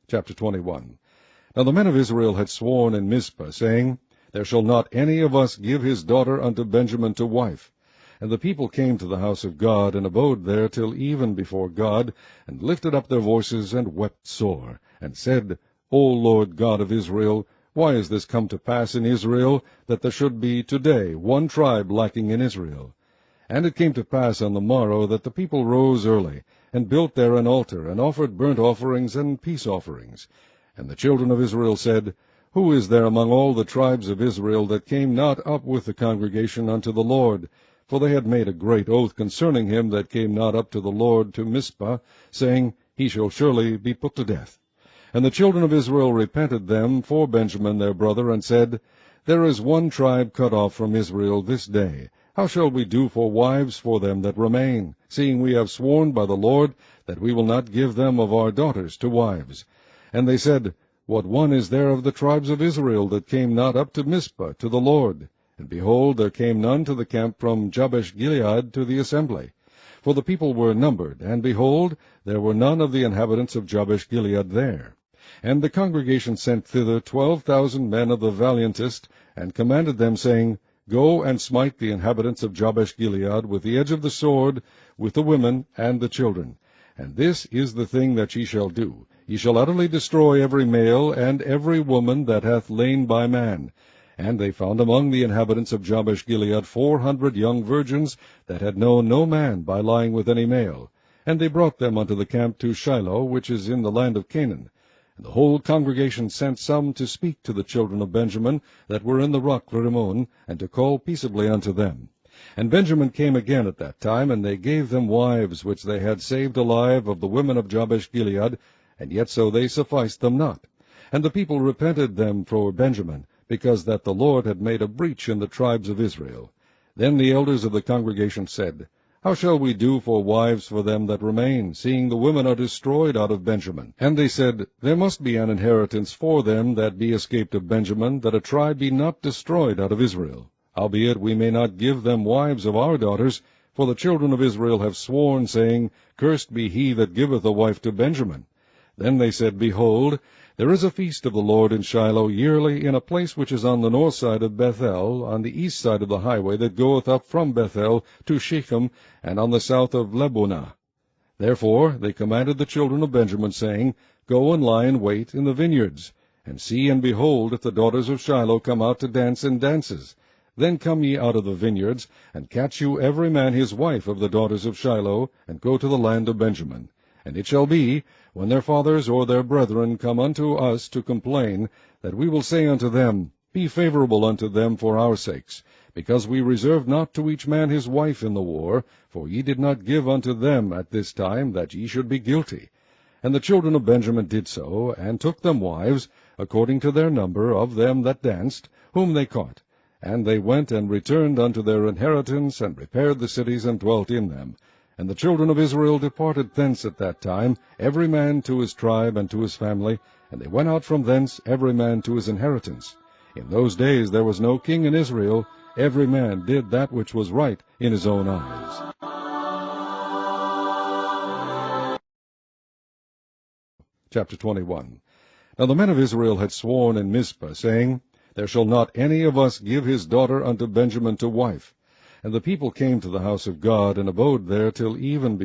Chapter 21. Now the men of Israel had sworn in Mizpah, saying, There shall not any of us give his daughter unto Benjamin to wife. And the people came to the house of God, and abode there till even before God, and lifted up their voices, and wept sore, and said, O Lord God of Israel, why is this come to pass in Israel, that there should be today one tribe lacking in Israel? And it came to pass on the morrow that the people rose early, and built there an altar, and offered burnt offerings and peace offerings. And the children of Israel said, Who is there among all the tribes of Israel that came not up with the congregation unto the Lord? For they had made a great oath concerning him that came not up to the Lord to Mizpah, saying, He shall surely be put to death. And the children of Israel repented them for Benjamin their brother, and said, There is one tribe cut off from Israel this day. How shall we do for wives for them that remain, seeing we have sworn by the Lord that we will not give them of our daughters to wives? And they said, What one is there of the tribes of Israel that came not up to Mizpah to the Lord? And behold, there came none to the camp from Jabesh-Gilead to the assembly. For the people were numbered, and behold, there were none of the inhabitants of Jabesh-Gilead there. And the congregation sent thither 12,000 men of the valiantest, and commanded them, saying, Go and smite the inhabitants of Jabesh-Gilead with the edge of the sword, with the women and the children. And this is the thing that ye shall do. Ye shall utterly destroy every male and every woman that hath lain by man. And they found among the inhabitants of Jabesh-Gilead 400 young virgins that had known no man by lying with any male. And they brought them unto the camp to Shiloh, which is in the land of Canaan. And the whole congregation sent some to speak to the children of Benjamin that were in the rock Rimmon, and to call peaceably unto them. And Benjamin came again at that time, and they gave them wives which they had saved alive of the women of Jabesh-Gilead, and yet so they sufficed them not. And the people repented them for Benjamin, because that the Lord had made a breach in the tribes of Israel. Then the elders of the congregation said, How shall we do for wives for them that remain, seeing the women are destroyed out of Benjamin? And they said, There must be an inheritance for them that be escaped of Benjamin, that a tribe be not destroyed out of Israel. Howbeit we may not give them wives of our daughters, for the children of Israel have sworn, saying, Cursed be he that giveth a wife to Benjamin. Then they said, Behold, there is a feast of the Lord in Shiloh yearly, in a place which is on the north side of Bethel, on the east side of the highway that goeth up from Bethel to Shechem, and on the south of Lebonah. Therefore they commanded the children of Benjamin, saying, Go and lie in wait in the vineyards, and see and behold, if the daughters of Shiloh come out to dance in dances. Then come ye out of the vineyards, and catch you every man his wife of the daughters of Shiloh, and go to the land of Benjamin. And it shall be, when their fathers or their brethren come unto us to complain, that we will say unto them, Be favorable unto them for our sakes, because we reserved not to each man his wife in the war, for ye did not give unto them at this time, that ye should be guilty. And the children of Benjamin did so, and took them wives, according to their number of them that danced, whom they caught. And they went and returned unto their inheritance, and repaired the cities, and dwelt in them. And the children of Israel departed thence at that time, every man to his tribe and to his family, and they went out from thence, every man to his inheritance. In those days there was no king in Israel. Every man did that which was right in his own eyes. Chapter 21. Now the men of Israel had sworn in Mizpah, saying, There shall not any of us give his daughter unto Benjamin to wife. And the people came to the house of God, and abode there till even before